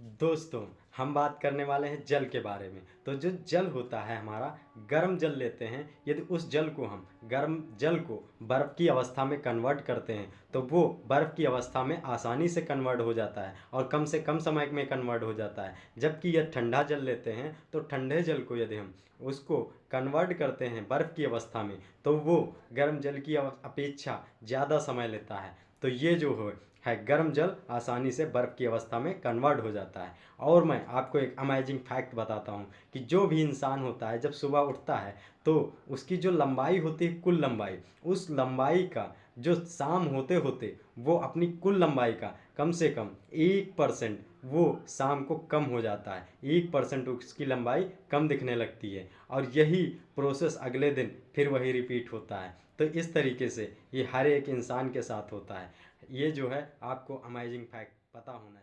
दोस्तों, हम बात करने वाले हैं जल के बारे में। तो जो जल होता है हमारा, गर्म जल लेते हैं, यदि उस जल को हम गर्म जल को बर्फ़ की अवस्था में कन्वर्ट करते हैं तो वो बर्फ़ की अवस्था में आसानी से कन्वर्ट हो जाता है और कम से कम समय में कन्वर्ट हो जाता है। जबकि यह ठंडा जल लेते हैं तो ठंडे जल को यदि हम उसको कन्वर्ट करते हैं बर्फ़ की अवस्था में तो वो गर्म जल की अपेक्षा ज़्यादा समय लेता है। तो ये जो है गर्म जल आसानी से बर्फ़ की अवस्था में कन्वर्ट हो जाता है। और मैं आपको एक अमेजिंग फैक्ट बताता हूँ कि जो भी इंसान होता है जब सुबह उठता है तो उसकी जो लंबाई होती है, कुल लंबाई, उस लंबाई का जो शाम होते होते वो अपनी कुल लंबाई का कम से कम 1% वो शाम को कम हो जाता है। 1% उसकी लंबाई कम दिखने लगती है और यही प्रोसेस अगले दिन फिर वही रिपीट होता है। तो इस तरीके से ये हर एक इंसान के साथ होता है। ये जो है आपको अमेजिंग फैक्ट पता होना चाहिए।